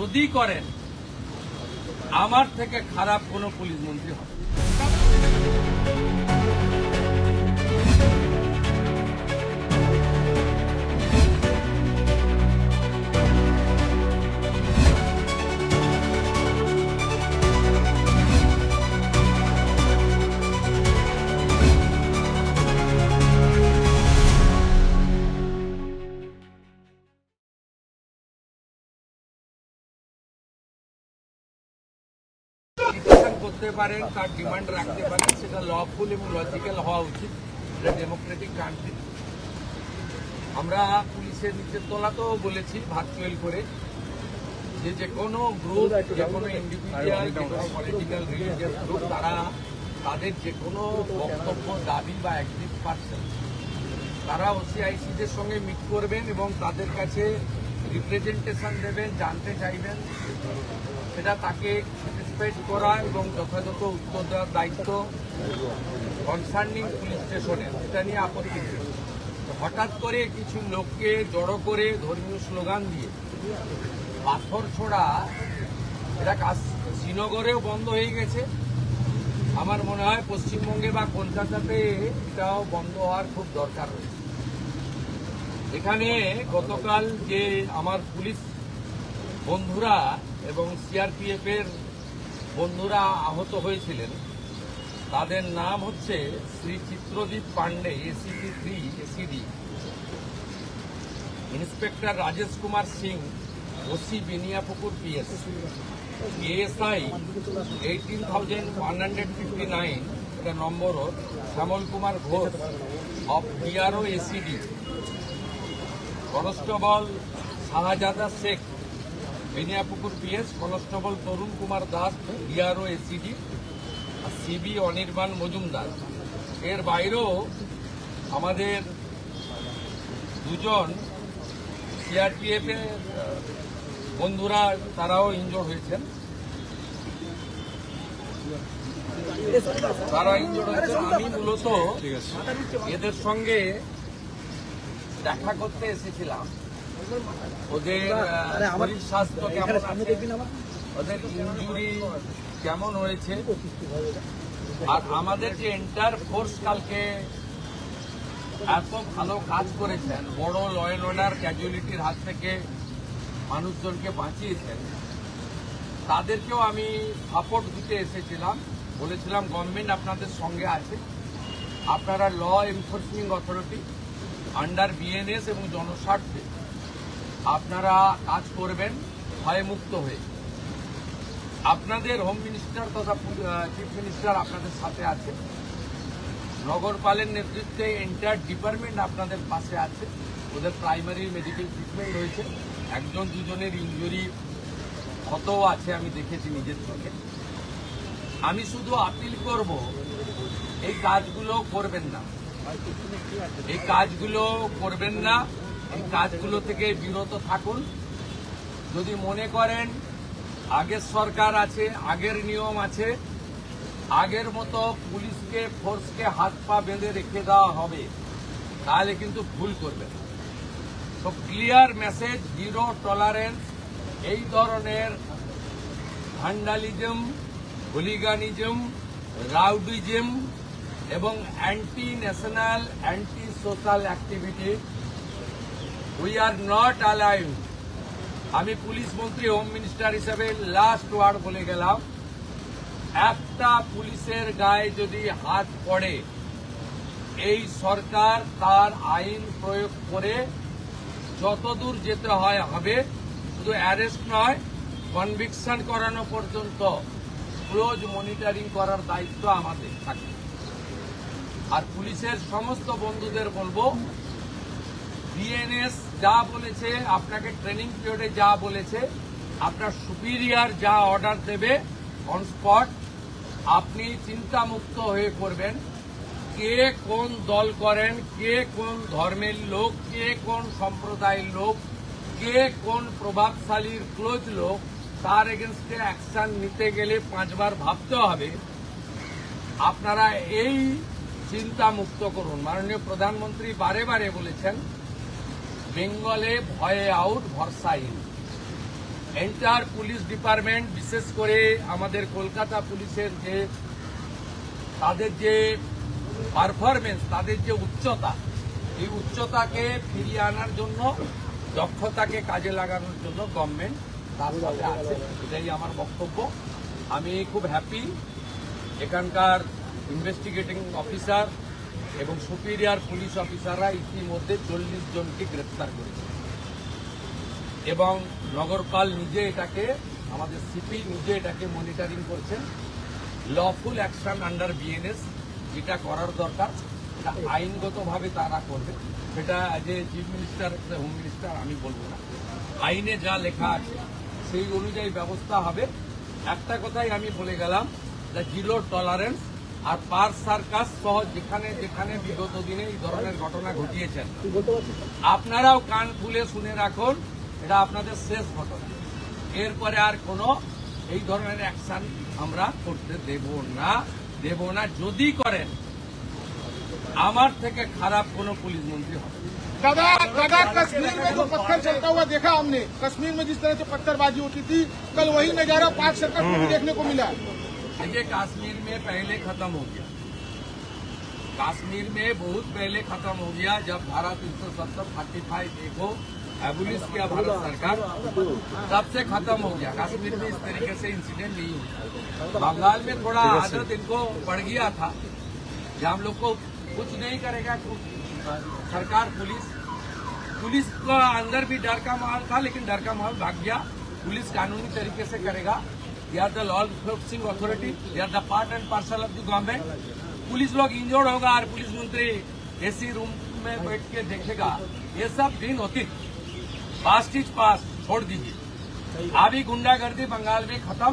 যদি করেন আমার থেকে খারাপ কোনো পুলিশ মন্ত্রী হবে। করতে পারেন, তার ডিমান্ড রাখতে পারেন, সেটা লফুল এবং লজিক্যাল হওয়া উচিত। এটা ডেমোক্রেটিক কান্ট্রি। আমরা পুলিশের নিচের তলাতেও বলেছি ভার্চুয়াল করে যে কোনো গ্রুপ, যে কোনো ইন্ডিভিজুয়াল, যে কোনো পলিটিক্যাল রিলিজিয়াস গ্রুপ, তারা তাদের যে কোনো বক্তব্য, দাবি বা অ্যাক্টিভ পারসন তারা ওসিআইসিদের সঙ্গে মিট করবেন এবং তাদের কাছে রিপ্রেজেন্টেশন দেবেন, জানতে চাইবেন, সেটা তাকে স্যাটিসফাইড করা এবং যথাযথ উত্তর দেওয়ার দায়িত্ব কনসার্নিং পুলিশ স্টেশনের। এটা নিয়ে আপত্তি নেই। হঠাৎ করে কিছু লোককে জড়ো করে ধর্মীয় স্লোগান দিয়ে পাথর ছোড়া, এটা শ্রীনগরেও বন্ধ হয়ে গেছে। আমার মনে হয় পশ্চিমবঙ্গে বা কলকাতাতে এটাও বন্ধ হওয়ার খুব দরকার রয়েছে। এখানে গতকাল যে আমার পুলিশ বন্ধুরা এবং সিআরপিএফ এর বন্ধুরা আহত হয়েছিলেন, তাদের নাম হচ্ছে Shri Chitradip Pandey, ACP 3 ACD, inspector Rajesh Kumar Singh, OC Beniapukur PS, ASI 18,159 এটা নম্বর, Shyamal Kumar Ghosh of DRO ACD, constable Shahzada Sheikh Beniapukur PS, constable Tarun Kumar Das DRO ACD, আর সিবি অনির্বাণ মজুমদার। এর বাইরেও আমাদের দুজন সিআরপিএফ এর বন্ধুরা তারাও ইনজোর্ড হয়েছেন। আমি মূলত এদের সঙ্গে দেখা করতে এসেছিলাম, ওদের শরীর স্বাস্থ্য কেমন আছে, ওদের ইনজুরি কেমন হয়েছে, আর আমাদের যে এন্টার ফোর্স কালকে এত ভালো কাজ করেছেন, বড় ল অ্যান্ড অর্ডার ক্যাজুয়ালিটির হাত থেকে মানুষজনকে বাঁচিয়েছেন, তাদেরকেও আমি সাপোর্ট দিতে এসেছিলাম। বলেছিলাম গভর্নমেন্ট আপনাদের সঙ্গে আছে, আপনারা law enforcing authority under BNS এবং জনস্বার্থে আপনারা কাজ করবেন ভয়মুক্ত হয়ে। আপনাদের হোম মিনিস্টার তথা চিফ মিনিস্টার আপনাদের সাথে আছে, নগরপালের নেতৃত্বে এন্টায়ার ডিপার্টমেন্ট আপনাদের পাশে আছে। ওদের প্রাইমারি মেডিকেল ট্রিটমেন্ট হয়েছে, একজন দুজনের ইনজুরি ক্ষতও আছে, আমি দেখেছি নিজের চোখে। আমি শুধু আপিল করব, এই কাজগুলো করবেন না, এই কাজগুলো করবেন না, এই কাজগুলো থেকে বিরত থাকুন। যদি মনে করেন আগের সরকার আছে, আগের নিয়ম আছে, আগের মতো পুলিশকে ফোর্সকে হাত পা বেঁধে রেখে দেওয়া হবে, তাহলে কিন্তু ভুল করবেন। তো ক্লিয়ার মেসেজ, জিরো টলারেন্স এই ধরনের ভ্যান্ডালিজম, হুলিগানিজম, রাউডিজম এবং anti national, anti social activity we are not allowed. আমি পুলিশ মন্ত্রী, হোম মিনিস্টার হিসেবে লাস্ট ওয়ার্ড বলে গেলাম, একটা পুলিশের গায়ে যদি হাত পড়ে, এই সরকার তার আইন প্রয়োগ করে যতদূর যেতে হয় হবে। শুধু অ্যারেস্ট নয়, কনভিকশন করানো পর্যন্ত ক্লোজ মনিটরিং করার দায়িত্ব আমাদের থাকে। আর পুলিশের সমস্ত বন্ধুদের বলবো, বিএনএস যা বলেছে, আপনাকে ট্রেনিং পিরিয়ডে যা বলেছে, আপনার সুপিরিয়র যা অর্ডার দেবে অন স্পট আপনি চিন্তামুক্ত হয়ে করবেন। কে কোন দল করেন, কে কোন ধর্মের লোক, কে কোন সম্প্রদায়ের লোক, কে কোন প্রভাবশালীর ক্লোজ লোক, তার এগেনস্টে অ্যাকশন নিতে গেলে 5 বার ভাবতে হবে। আপনারা এই চিন্তা মুক্ত করুন। মাননীয় প্রধানমন্ত্রী বারে বারে বলেছেন, বেঙ্গলে ভয়ে আউট ভরসা ইন। এন্টার পুলিশ ডিপার্টমেন্ট, বিশেষ করে আমাদের কলকাতা পুলিশের যে তাদের যে পারফরমেন্স, তাদের যে উচ্চতা, এই উচ্চতাকে ফিরিয়ে আনার জন্য, দক্ষতাকে কাজে লাগানোর জন্য গভর্নমেন্ট তার সাথে আছে। এটাই আমার বক্তব্য। আমি খুব হ্যাপি এখানকার ইনভেস্টিগেটিং অফিসার এবং সুপিরিয়র পুলিশ অফিসাররা ইতিমধ্যে 40 জনকে গ্রেপ্তার করেছে এবং নগরপাল নিজে এটাকে, আমাদের সিপি নিজে এটাকে মনিটরিং করছেন। লফুল অ্যাকশন আন্ডার বিএনএস যেটা করার দরকার সেটা আইনগতভাবে তারা করবে। সেটা as a chief minister, home minister আমি বলবো না, আইনে যা লেখা আছে সেই অনুযায়ী ব্যবস্থা হবে। একটা কথাই আমি বলে গেলাম, যে জিরো টলারেন্স। আর পার সার্কাস সহ যেখানে যেখানে বিগত দিনে এই ধরনের ঘটনা ঘটিয়েছেন, আপনারাও কান খুলে শুনে রাখুন, এটা আপনাদের শেষ ঘটনা। এরপরে আর কোনো এই ধরনের অ্যাকশন আমরা করতে দেব না। যদি করেন আমার থেকে খারাপ কোনো পুলিশ মন্ত্রী হবে। दादा कश्मीर में जो पत्थर चलता हुआ देखा हमने, कश्मीर में जिस तरह से पत्थरबाजी होती थी, कल वही नजारा पाक सर्कल में भी देखने को मिला। देखिए, कश्मीर में पहले खत्म हो गया, कश्मीर में बहुत पहले खत्म हो गया। जब धारा 370 35 देखो एबुलिश किया भारत सरकार, तब से खत्म हो गया। कश्मीर में इस तरीके से इंसिडेंट नहीं हुआ। बंगाल में थोड़ा आदत इनको बढ़ गया था कि हम लोग को कुछ नहीं करेगा सरकार। पुलिस का अंदर भी डर का माहौल था, लेकिन डर का माहौल भाग गया। पुलिस कानूनी तरीके से करेगा। They are the law enforcing authority, they are the part and parcel of the government. Police लोग इंजर्ड होगा और पुलिस मंत्री एसी रूम में बैठ के देखेगा, ये सब दिन होती। पास्ट इज पास्ट, छोड़ दीजिए। अभी गुंडागर्दी बंगाल में खत्म,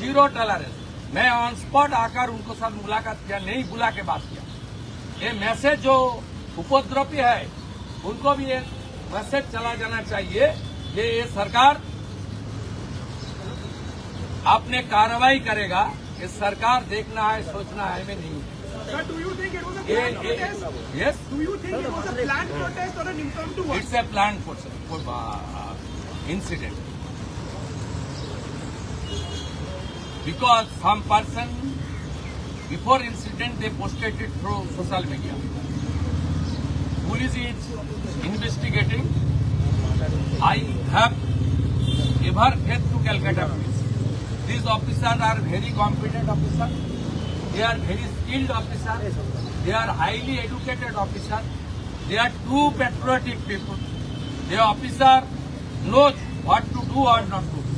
जीरो टॉलरेंस। मैं ऑन स्पॉट आकर उनको साथ मुलाकात किया, नहीं बुला के बात किया। ये मैसेज जो उपद्रवी है उनको भी ये मैसेज चला जाना चाहिए, ये सरकार अपने कार्रवाई करेगा। ये सरकार देखना है, सोचना है, मैं नहीं। Sir, do you think it was a planned protest? Yes, Do you think it was a planned protest or an impromptu one? it's a planned incident. Because some person before incident they posted it through social media. Police is investigating. I have ever faith to Calcutta police. These officers are very competent officers. They are very skilled officers. They are highly educated officers. They are true patriotic people. The officer knows what to do or not to do.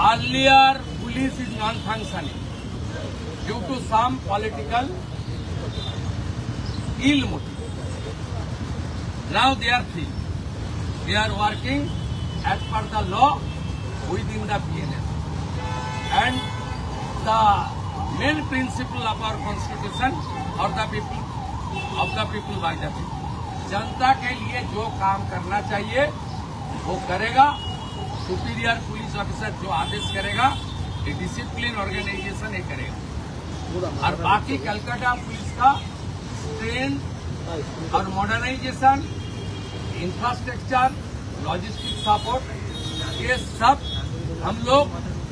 Earlier, police is non-functioning due to some political ill motive. Now they are free. They are working as per the law within the BNS. And the main principle of our constitution, or the people by the people. जनता के लिए जो काम करना चाहिए वो करेगा। Superior police officer जो आदेश करेगा, ये डिसिप्लिन ऑर्गेनाइजेशन ये करेगा। और बाकी कलकत्ता पुलिस का ट्रेन और मॉडर्नाइजेशन, इंफ्रास्ट्रक्चर, लॉजिस्टिक सपोर्ट, ये सब हम लोग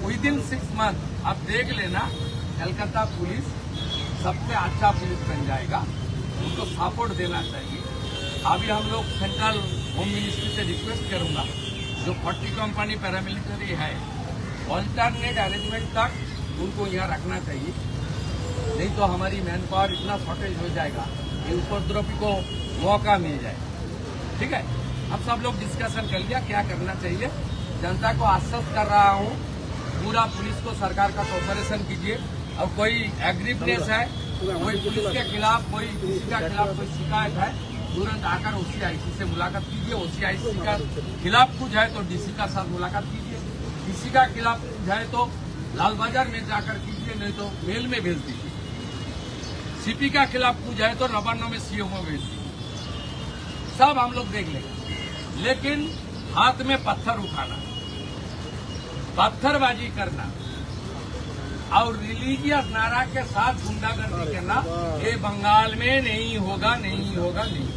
विदिन 6 मंथ, आप देख लेना, कलकत्ता पुलिस सबसे अच्छा पुलिस बन जाएगा। उनको सपोर्ट देना चाहिए। अभी हम लोग सेंट्रल होम मिनिस्ट्री से रिक्वेस्ट करूंगा, जो 40 कंपनी पैरामिलिट्री है, ऑल्टरनेट अरेंजमेंट तक उनको यहाँ रखना चाहिए। नहीं तो हमारी मैन पावर इतना शॉर्टेज हो जाएगा कि उपद्रवी को मौका मिल जाएगा। ठीक है, हम सब लोग डिस्कशन कर लिया क्या करना चाहिए। जनता को आश्वस्त कर रहा हूँ, पूरा पुलिस को सरकार का कोऑपरेशन कीजिए। और कोई एग्रीवनेस है, कोई पुलिस के खिलाफ, कोई किसी का खिलाफ कोई शिकायत है, तुरंत आकर OCIC से मुलाकात कीजिए। OCIC का खिलाफ कुछ है तो DC का साथ मुलाकात कीजिए। DC का खिलाफ कुछ है तो लाल बाजार में जाकर कीजिए, नहीं तो मेल में भेज दीजिए। CP का खिलाफ कुछ है तो नवान्न में CO में भेज दीजिए। सब हम लोग देख लेंगे, लेकिन हाथ में पत्थर उठाना, पत्थरबाजी करना और रिलीजियस नारा के साथ गुंडागर्दी करना, ये बंगाल में नहीं होगा, नहीं होगा, नहीं।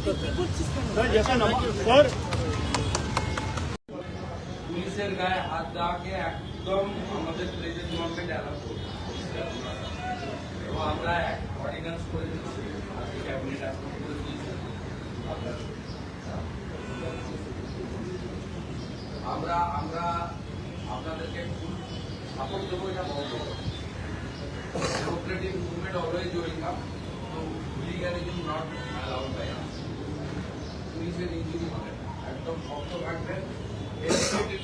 পুলিশের গায়ে হাত দেওয়াকে একদম আমাদের প্রেজেন্ট গভর্নমেন্ট অ্যালাউ করছে এবং আমরা এক অর্ডিন্যান্স করে দিচ্ছি আজকে ক্যাবিনেট অ্যাপ্রুভ করে দিয়েছে আমরা আপনাদেরকে ফুল সাপোর্ট দেবো এটা বন্ধ ডেমোক্রেটিক মুভমেন্ট অলওয়েজ ওয়েলকাম তো hooliganism not allowed by us পুলিশের ইঞ্জুরি হবে না একদম শক্ত থাকবেন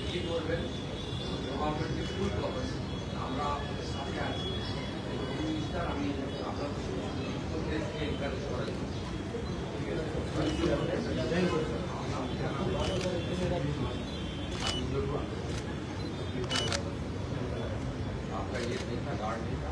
কি করবেন গভর্নমেন্টকে ফুল করবেন আমরা আপনাদের সাথে আছি মিনিস্টার আমি আপনাদের দেশকে এনকারেজ করে आपका ये देखा गार्ड देखा